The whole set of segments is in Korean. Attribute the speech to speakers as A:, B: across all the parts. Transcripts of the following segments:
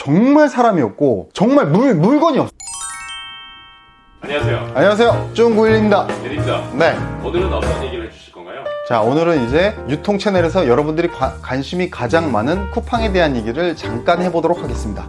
A: 정말 사람이 없고 정말 물건이 없어요.
B: 안녕하세요.
A: 안녕하세요, 쭈911입니다.
B: 예림입니다.
A: 네.
B: 오늘은 어떤 얘기를 해주실 건가요?
A: 자, 오늘은 이제 유통 채널에서 여러분들이 관심이 가장 많은 쿠팡에 대한 얘기를 잠깐 해보도록 하겠습니다.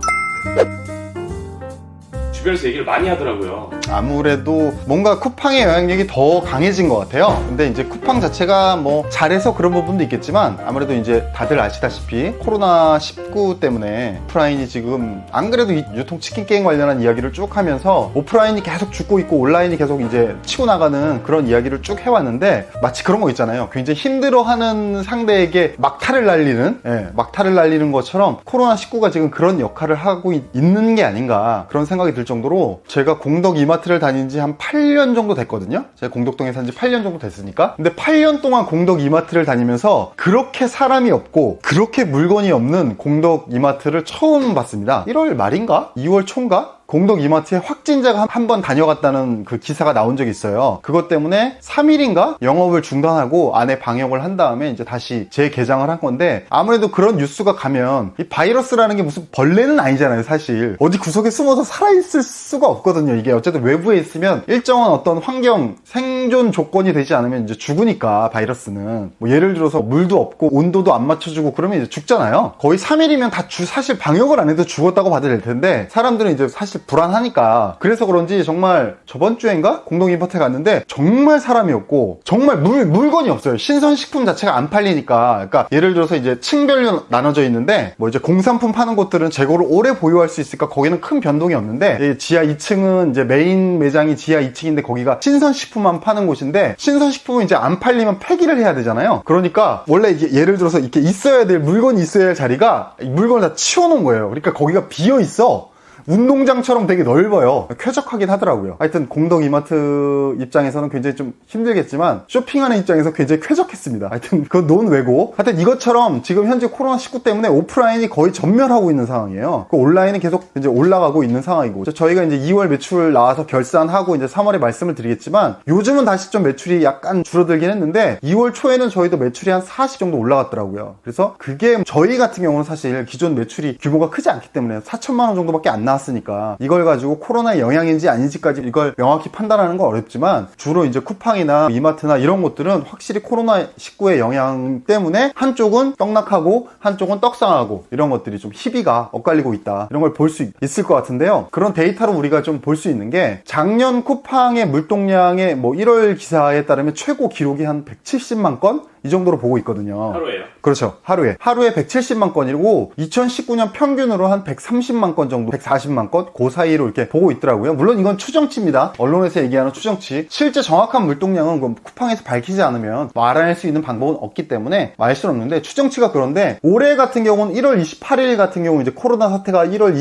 B: 주변에서 얘기를 많이 하더라고요.
A: 아무래도 뭔가 쿠팡의 영향력이 더 강해진 것 같아요. 근데 이제 쿠팡 자체가 뭐 잘해서 그런 부분도 있겠지만 아무래도 이제 다들 아시다시피 코로나19 때문에 오프라인이 지금 안 그래도 이 유통 치킨 게임 관련한 이야기를 쭉 하면서 오프라인이 계속 죽고 있고 온라인이 계속 이제 치고 나가는 그런 이야기를 쭉 해왔는데, 마치 그런 거 있잖아요. 굉장히 힘들어하는 상대에게 막타를 날리는 것처럼 코로나19가 지금 그런 역할을 하고 있는 게 아닌가, 그런 생각이 들 정도로. 제가 공덕 이마트를 다닌 지 한 8년 정도 됐거든요. 제가 공덕동에 산 지 8년 정도 됐으니까. 근데 8년 동안 공덕 이마트를 다니면서 그렇게 사람이 없고 그렇게 물건이 없는 공덕 이마트를 처음 봤습니다. 1월 말인가? 2월 초인가? 공덕 이마트에 확진자가 한 번 다녀갔다는 그 기사가 나온 적이 있어요. 그것 때문에 3일인가 영업을 중단하고 안에 방역을 한 다음에 이제 다시 재개장을 한 건데, 아무래도 그런 뉴스가 가면 이 바이러스라는 게 무슨 벌레는 아니잖아요. 사실 어디 구석에 숨어서 살아있을 수가 없거든요. 이게 어쨌든 외부에 있으면 일정한 어떤 환경, 생존 조건이 되지 않으면 이제 죽으니까, 바이러스는 뭐 예를 들어서 물도 없고 온도도 안 맞춰주고 그러면 이제 죽잖아요. 거의 3일이면 다 사실 방역을 안 해도 죽었다고 봐도 될 텐데, 사람들은 이제 사실 불안하니까. 그래서 그런지 정말 저번 주엔가 공동 이마트에 갔는데 정말 사람이 없고 정말 물건이 없어요. 신선식품 자체가 안 팔리니까. 그러니까 예를 들어서 이제 층별로 나눠져 있는데, 뭐 이제 공산품 파는 곳들은 재고를 오래 보유할 수 있으니까 거기는 큰 변동이 없는데, 지하 2층은 이제 메인 매장이 지하 2층인데 거기가 신선식품만 파는 곳인데, 신선식품은 이제 안 팔리면 폐기를 해야 되잖아요. 그러니까 원래 이게 예를 들어서 이렇게 있어야 될 물건이 있어야 할 자리가 물건을 다 치워놓은 거예요. 그러니까 거기가 비어 있어. 운동장처럼 되게 넓어요. 쾌적하긴 하더라고요. 하여튼 공덕 이마트 입장에서는 굉장히 좀 힘들겠지만 쇼핑하는 입장에서 굉장히 쾌적했습니다. 하여튼 그건 논외고, 하여튼 이것처럼 지금 현재 코로나19 때문에 오프라인이 거의 전멸하고 있는 상황이에요. 그 온라인은 계속 이제 올라가고 있는 상황이고, 저희가 이제 2월 매출 나와서 결산하고 이제 3월에 말씀을 드리겠지만, 요즘은 다시 좀 매출이 약간 줄어들긴 했는데 2월 초에는 저희도 매출이 한 40 정도 올라갔더라고요. 그래서 그게 저희 같은 경우는 사실 기존 매출이 규모가 크지 않기 때문에 4천만 원 정도밖에 안 나왔으니까 이걸 가지고 코로나의 영향인지 아닌지까지 이걸 명확히 판단하는 건 어렵지만, 주로 이제 쿠팡이나 이마트나 이런 곳들은 확실히 코로나19의 영향 때문에 한쪽은 떡락하고 한쪽은 떡상하고, 이런 것들이 좀 희비가 엇갈리고 있다, 이런 걸 볼 수 있을 것 같은데요. 그런 데이터로 우리가 좀 볼 수 있는 게, 작년 쿠팡의 물동량의 뭐 1월 기사에 따르면 최고 기록이 한 170만 건? 이 정도로 보고 있거든요.
B: 하루에요?
A: 그렇죠. 하루에 170만 건이고 2019년 평균으로 한 130만 건 정도, 140만 건? 그 사이로 이렇게 보고 있더라고요. 물론 이건 추정치입니다. 언론에서 얘기하는 추정치. 실제 정확한 물동량은 쿠팡에서 밝히지 않으면 알아낼 수 있는 방법은 없기 때문에 알 수는 없는데, 추정치가 그런데, 올해 같은 경우는 1월 28일 같은 경우 이제 코로나 사태가 1월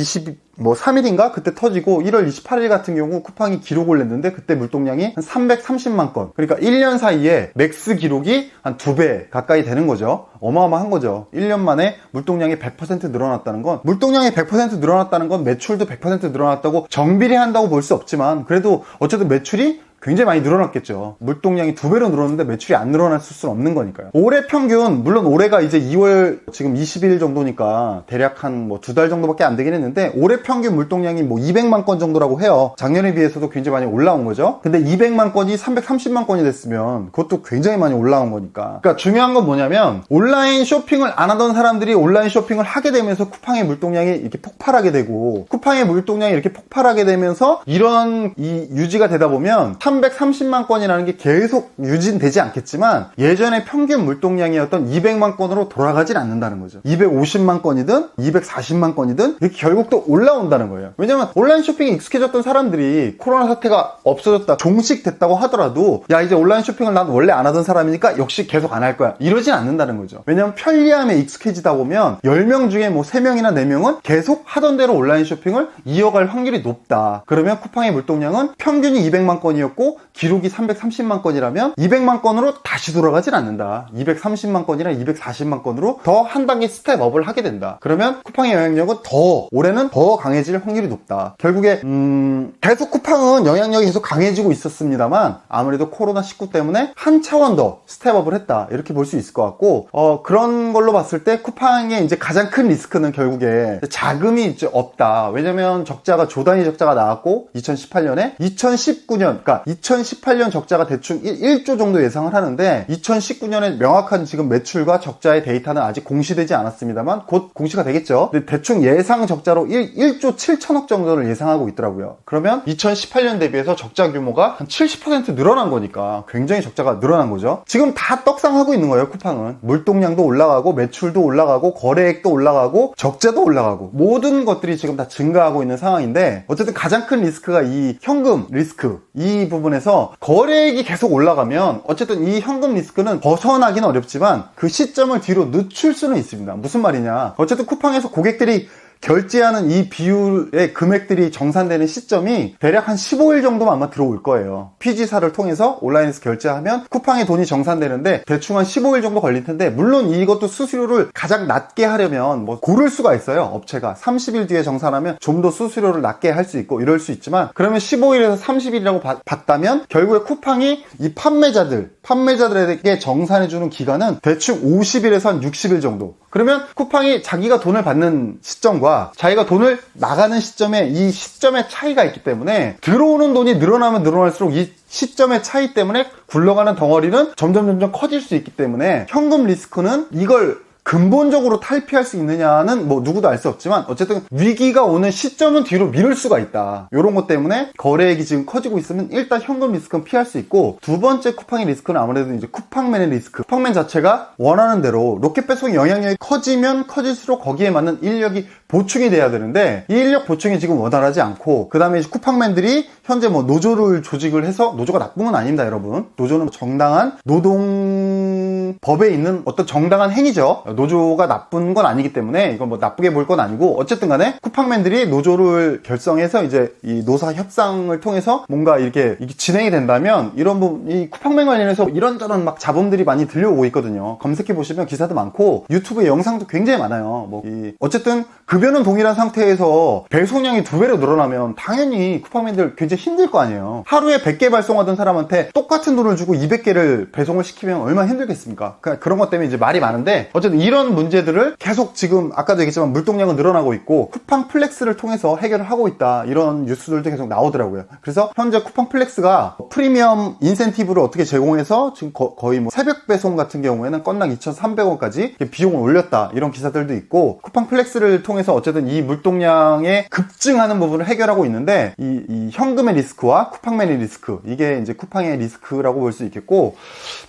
A: 3일인가? 그때 터지고 1월 28일 같은 경우 쿠팡이 기록을 냈는데, 그때 물동량이 한 330만 건. 그러니까 1년 사이에 맥스 기록이 한 2배 가까이 되는 거죠. 어마어마한 거죠. 1년 만에 물동량이 100% 늘어났다는 건, 물동량이 100% 늘어났다는 건 매출도 100% 늘어났다고 정비례 한다고 볼 수 없지만, 그래도 어쨌든 매출이 굉장히 많이 늘어났겠죠. 물동량이 2배로 늘었는데 매출이 안 늘어났을 수는 없는 거니까요. 올해 평균, 물론 올해가 이제 2월 지금 20일 정도니까 대략 한 뭐 2달 정도밖에 안 되긴 했는데, 올해 평균 물동량이 뭐 200만 건 정도라고 해요. 작년에 비해서도 굉장히 많이 올라온 거죠. 근데 200만 건이 330만 건이 됐으면 그것도 굉장히 많이 올라온 거니까. 그러니까 중요한 건 뭐냐면, 온라인 쇼핑을 안 하던 사람들이 온라인 쇼핑을 하게 되면서 쿠팡의 물동량이 이렇게 폭발하게 되고, 쿠팡의 물동량이 이렇게 폭발하게 되면서 이런 유지가 되다 보면 330만 건이라는 게 계속 유지되지 않겠지만, 예전에 평균 물동량이었던 200만 건으로 돌아가진 않는다는 거죠. 250만 건이든 240만 건이든 이렇게 결국 또 올라온다는 거예요. 왜냐면 온라인 쇼핑에 익숙해졌던 사람들이 코로나 사태가 없어졌다, 종식됐다고 하더라도, 야 이제 온라인 쇼핑을 난 원래 안 하던 사람이니까 역시 계속 안 할 거야, 이러진 않는다는 거죠. 왜냐면 편리함에 익숙해지다 보면 10명 중에 뭐 3명이나 4명은 계속 하던 대로 온라인 쇼핑을 이어갈 확률이 높다. 그러면 쿠팡의 물동량은 평균이 200만 건이었고 건이었고 기록이 330만 건이라면 200만 건으로 다시 돌아가진 않는다. 230만 건이나 240만 건으로 더 한 단계 스텝업을 하게 된다. 그러면 쿠팡의 영향력은 올해는 더 강해질 확률이 높다. 결국에 계속 쿠팡은 영향력이 계속 강해지고 있었습니다만 아무래도 코로나19 때문에 한 차원 더 스텝업을 했다. 이렇게 볼 수 있을 것 같고 그런 걸로 봤을 때 쿠팡의 이제 가장 큰 리스크는 결국에 자금이 이제 없다. 왜냐면 적자가 조 단위 적자가 나왔고 2018년에 2019년 그러니까 2018년 적자가 대충 1조 정도 예상을 하는데 2019년에 명확한 지금 매출과 적자의 데이터는 아직 공시되지 않았습니다만 곧 공시가 되겠죠. 근데 대충 예상 적자로 1조 7천억 정도를 예상하고 있더라고요. 그러면 2018년 대비해서 적자 규모가 한 70% 늘어난 거니까 굉장히 적자가 늘어난 거죠. 지금 다 떡상하고 있는 거예요. 쿠팡은 물동량도 올라가고 매출도 올라가고 거래액도 올라가고 적자도 올라가고 모든 것들이 지금 다 증가하고 있는 상황인데 어쨌든 가장 큰 리스크가 이 현금 리스크 이 부분에서 거래액이 계속 올라가면 어쨌든 이 현금 리스크는 벗어나기는 어렵지만 그 시점을 뒤로 늦출 수는 있습니다. 무슨 말이냐, 어쨌든 쿠팡에서 고객들이 결제하는 이 비율의 금액들이 정산되는 시점이 대략 한 15일 정도만 아마 들어올 거예요. PG사를 통해서 온라인에서 결제하면 쿠팡에 돈이 정산되는데 대충 한 15일 정도 걸릴 텐데, 물론 이것도 수수료를 가장 낮게 하려면 뭐 고를 수가 있어요. 업체가 30일 뒤에 정산하면 좀 더 수수료를 낮게 할 수 있고 이럴 수 있지만, 그러면 15일에서 30일이라고 봤다면 결국에 쿠팡이 이 판매자들에게 정산해주는 기간은 대충 50일에서 한 60일 정도. 그러면 쿠팡이 자기가 돈을 받는 시점과 자기가 돈을 나가는 시점에 이 시점의 차이가 있기 때문에 들어오는 돈이 늘어나면 늘어날수록 이 시점의 차이 때문에 굴러가는 덩어리는 점점 커질 수 있기 때문에 현금 리스크는 이걸 근본적으로 탈피할 수 있느냐는 뭐 누구도 알 수 없지만 어쨌든 위기가 오는 시점은 뒤로 미룰 수가 있다. 이런 것 때문에 거래액이 지금 커지고 있으면 일단 현금 리스크는 피할 수 있고, 두 번째 쿠팡의 리스크는 아무래도 이제 쿠팡맨의 리스크. 쿠팡맨 자체가 원하는 대로 로켓 배송 영향력이 커지면 커질수록 거기에 맞는 인력이 보충이 돼야 되는데 이 인력 보충이 지금 원활하지 않고, 그 다음에 쿠팡맨들이 현재 뭐 노조를 조직을 해서, 노조가 나쁜 건 아닙니다 여러분. 노조는 정당한 노동법에 있는 어떤 정당한 행위죠. 노조가 나쁜 건 아니기 때문에 이건 뭐 나쁘게 볼 건 아니고, 어쨌든 간에 쿠팡맨들이 노조를 결성해서 이제 이 노사 협상을 통해서 뭔가 이렇게 진행이 된다면 이런 부분, 이 쿠팡맨 관련해서 이런저런 막 자본들이 많이 들려오고 있거든요. 검색해 보시면 기사도 많고 유튜브에 영상도 굉장히 많아요. 뭐 어쨌든 급여는 동일한 상태에서 배송량이 2배로 늘어나면 당연히 쿠팡맨들 굉장히 힘들 거 아니에요. 하루에 100개 발송하던 사람한테 똑같은 돈을 주고 200개를 배송을 시키면 얼마나 힘들겠습니까? 그러니까 그런 것 때문에 이제 말이 많은데, 어쨌든 이런 문제들을 계속 지금 아까도 얘기했지만 물동량은 늘어나고 있고 쿠팡 플렉스를 통해서 해결을 하고 있다, 이런 뉴스들도 계속 나오더라고요. 그래서 현재 쿠팡 플렉스가 프리미엄 인센티브를 어떻게 제공해서 지금 거의 뭐 새벽 배송 같은 경우에는 건당 2,300원까지 비용을 올렸다, 이런 기사들도 있고, 쿠팡 플렉스를 통해서 어쨌든 이 물동량의 급증하는 부분을 해결하고 있는데, 이 현금의 리스크와 쿠팡맨의 리스크, 이게 이제 쿠팡의 리스크라고 볼 수 있겠고,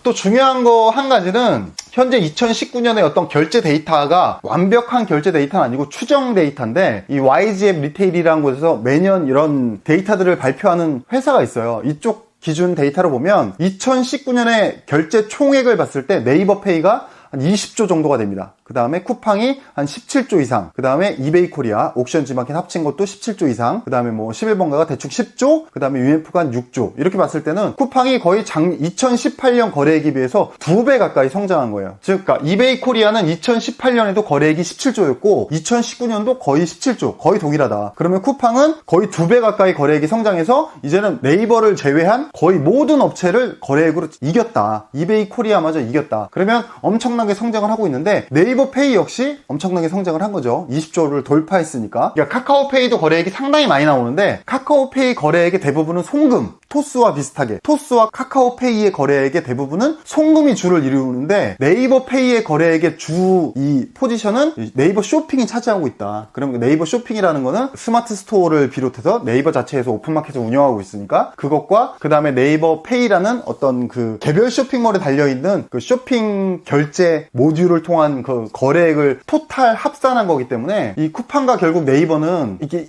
A: 또 중요한 거 한 가지는 현재 2019년에 어떤 결제 데이터가 완벽한 결제 데이터는 아니고 추정 데이터인데, 이 YG앱 리테일이라는 곳에서 매년 이런 데이터들을 발표하는 회사가 있어요. 이쪽 기준 데이터로 보면 2019년에 결제 총액을 봤을 때 네이버페이가 한 20조 정도가 됩니다. 그 다음에 쿠팡이 한 17조 이상, 그 다음에 이베이 코리아, 옥션 지마켓 합친 것도 17조 이상, 그 다음에 뭐 11번가가 대충 10조, 그 다음에 UMF가 한 6조. 이렇게 봤을 때는 쿠팡이 거의 2018년 거래액에 비해서 2배 가까이 성장한 거예요. 즉, 그러니까 이베이 코리아는 2018년에도 거래액이 17조였고 2019년도 거의 17조, 거의 동일하다. 그러면 쿠팡은 거의 2배 가까이 거래액이 성장해서 이제는 네이버를 제외한 거의 모든 업체를 거래액으로 이겼다. 이베이 코리아마저 이겼다. 그러면 엄청나게 성장을 하고 있는데, 네이버 페이 역시 엄청나게 성장을 한 거죠. 20조를 돌파했으니까. 그러니까 카카오페이도 거래액이 상당히 많이 나오는데, 카카오페이 거래액의 대부분은 송금, 토스와 비슷하게 토스와 카카오페이의 거래액의 대부분은 송금이 주를 이루는데, 네이버 페이의 거래액의 주 이 포지션은 네이버 쇼핑이 차지하고 있다. 그럼 네이버 쇼핑이라는 거는 스마트 스토어를 비롯해서 네이버 자체에서 오픈마켓을 운영하고 있으니까 그것과 그 다음에 네이버 페이라는 어떤 그 개별 쇼핑몰에 달려있는 그 쇼핑 결제 모듈을 통한 그 거래액을 토탈 합산한 거기 때문에, 이 쿠팡과 결국 네이버는 이게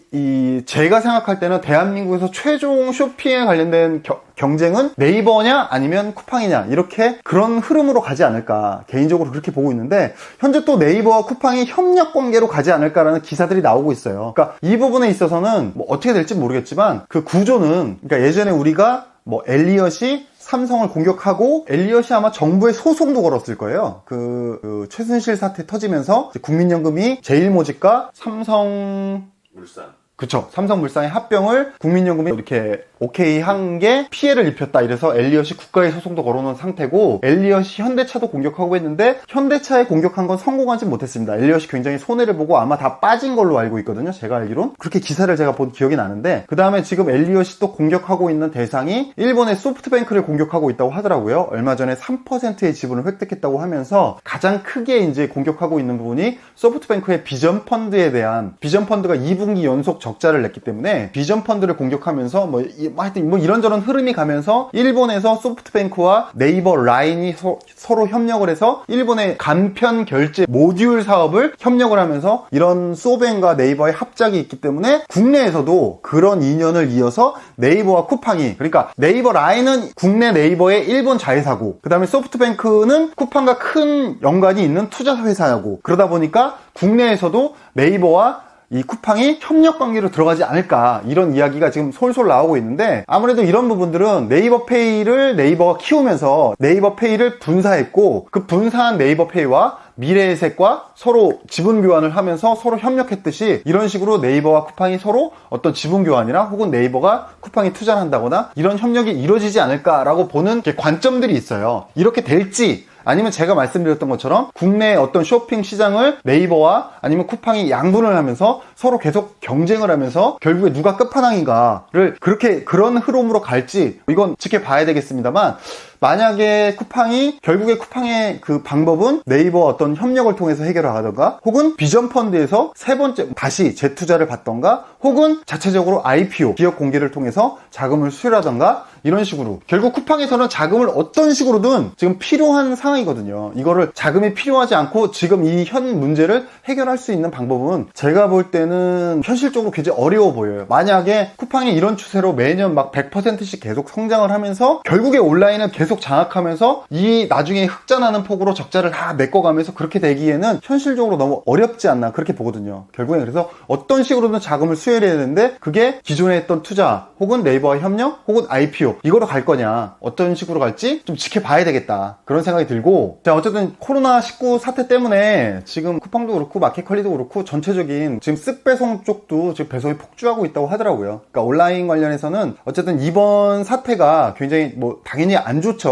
A: 제가 생각할 때는 대한민국에서 최종 쇼핑에 관련된 경쟁은 네이버냐 아니면 쿠팡이냐, 이렇게 그런 흐름으로 가지 않을까, 개인적으로 그렇게 보고 있는데, 현재 또 네이버와 쿠팡이 협력 관계로 가지 않을까라는 기사들이 나오고 있어요. 그러니까 이 부분에 있어서는 뭐 어떻게 될지 모르겠지만 그 구조는, 그러니까 예전에 우리가 뭐 엘리엇이 삼성을 공격하고 엘리엇이 아마 정부에 소송도 걸었을 거예요. 그 최순실 사태 터지면서 국민연금이 제일모직과
B: 물산.
A: 그쵸. 삼성물산의 합병을 국민연금이 이렇게 오케이 한 게 피해를 입혔다. 이래서 엘리엇이 국가에 소송도 걸어놓은 상태고, 엘리엇이 현대차도 공격하고 했는데 현대차에 공격한 건 성공하진 못했습니다. 엘리엇이 굉장히 손해를 보고 아마 다 빠진 걸로 알고 있거든요. 제가 알기론. 그렇게 기사를 제가 본 기억이 나는데, 그 다음에 지금 엘리엇이 또 공격하고 있는 대상이 일본의 소프트뱅크를 공격하고 있다고 하더라고요. 얼마 전에 3%의 지분을 획득했다고 하면서 가장 크게 이제 공격하고 있는 부분이 소프트뱅크의 비전펀드에 대한, 비전펀드가 2분기 연속 적자를 냈기 때문에 비전펀드를 공격하면서 하여튼 이런저런 흐름이 가면서 일본에서 소프트뱅크와 네이버 라인이 서로 협력을 해서 일본의 간편 결제 모듈 사업을 협력을 하면서 이런 소뱅과 네이버의 합작이 있기 때문에 국내에서도 그런 인연을 이어서 네이버와 쿠팡이, 그러니까 네이버 라인은 국내 네이버의 일본 자회사고, 그 다음에 소프트뱅크는 쿠팡과 큰 연관이 있는 투자 회사고, 그러다 보니까 국내에서도 네이버와 이 쿠팡이 협력 관계로 들어가지 않을까, 이런 이야기가 지금 솔솔 나오고 있는데, 아무래도 이런 부분들은 네이버페이를 네이버가 키우면서 네이버페이를 분사했고, 그 분사한 네이버페이와 미래에셋과 서로 지분 교환을 하면서 서로 협력했듯이, 이런 식으로 네이버와 쿠팡이 서로 어떤 지분 교환이나 혹은 네이버가 쿠팡에 투자를 한다거나 이런 협력이 이루어지지 않을까라고 보는 관점들이 있어요. 이렇게 될지, 아니면 제가 말씀드렸던 것처럼 국내 어떤 쇼핑 시장을 네이버와 아니면 쿠팡이 양분을 하면서 서로 계속 경쟁을 하면서 결국에 누가 끝판왕인가를 그런 흐름으로 갈지, 이건 지켜봐야 되겠습니다만, 만약에 쿠팡이 결국에 쿠팡의 그 방법은 네이버 어떤 협력을 통해서 해결하던가, 혹은 비전펀드에서 세 번째 다시 재투자를 받던가, 혹은 자체적으로 IPO 기업 공개를 통해서 자금을 수혈하던가, 이런 식으로 결국 쿠팡에서는 자금을 어떤 식으로든 지금 필요한 상황이거든요. 이거를 자금이 필요하지 않고 지금 이 현 문제를 해결할 수 있는 방법은 제가 볼 때는 현실적으로 굉장히 어려워 보여요. 만약에 쿠팡이 이런 추세로 매년 막 100%씩 계속 성장을 하면서 결국에 온라인을 계속 장악하면서 이 나중에 흑자나는 폭으로 적자를 다 메꿔가면서 그렇게 되기에는 현실적으로 너무 어렵지 않나, 그렇게 보거든요. 결국에 그래서 어떤 식으로든 자금을 수혈해야 되는데, 그게 기존에 했던 투자 혹은 네이버와 협력 혹은 IPO 이거로 갈 거냐, 어떤 식으로 갈지 좀 지켜봐야 되겠다, 그런 생각이 들고, 자, 어쨌든 코로나19 사태 때문에 지금 쿠팡도 그렇고 마켓컬리도 그렇고 전체적인 지금 쓱배송 쪽도 지금 배송이 폭주하고 있다고 하더라고요. 그러니까 온라인 관련해서는 어쨌든 이번 사태가 굉장히 당연히 안 좋죠.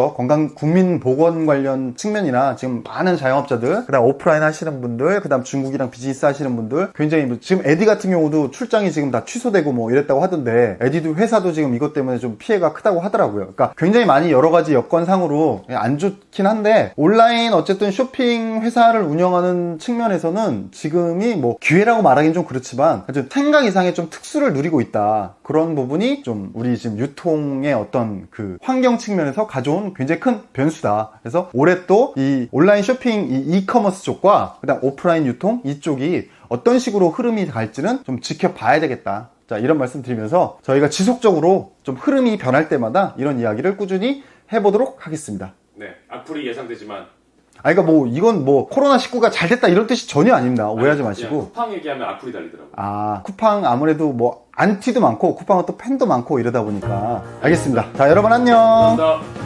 A: 국민보건 관련 측면이나 지금 많은 자영업자들, 그다음 오프라인 하시는 분들, 그다음 중국이랑 비즈니스 하시는 분들, 굉장히 지금 에디 같은 경우도 출장이 지금 다 취소되고 이랬다고 하던데, 에디도 회사도 지금 이것 때문에 좀 피해가 크다고 하더라고요. 그러니까 굉장히 많이 여러 가지 여건상으로 안 좋긴 한데, 온라인 어쨌든 쇼핑 회사를 운영하는 측면에서는 지금이 기회라고 말하기는 좀 그렇지만 생각 이상의 좀 특수를 누리고 있다. 그런 부분이 좀 우리 지금 유통의 어떤 그 환경 측면에서 가져온 굉장히 큰 변수다. 그래서 올해 또 이 온라인 쇼핑 이커머스 쪽과 그다음 오프라인 유통 이쪽이 어떤 식으로 흐름이 갈지는 좀 지켜봐야 되겠다. 자, 이런 말씀 드리면서 저희가 지속적으로 좀 흐름이 변할 때마다 이런 이야기를 꾸준히 해보도록 하겠습니다.
B: 네, 악플이 예상되지만.
A: 그러니까 이건 코로나19가 잘 됐다 이런 뜻이 전혀 아닙니다. 오해하지 마시고.
B: 쿠팡 얘기하면 악플이 달리더라고요.
A: 쿠팡 아무래도 안티도 많고 쿠팡은 또 팬도 많고 이러다 보니까. 알겠습니다. 자, 여러분 안녕.
B: 감사합니다.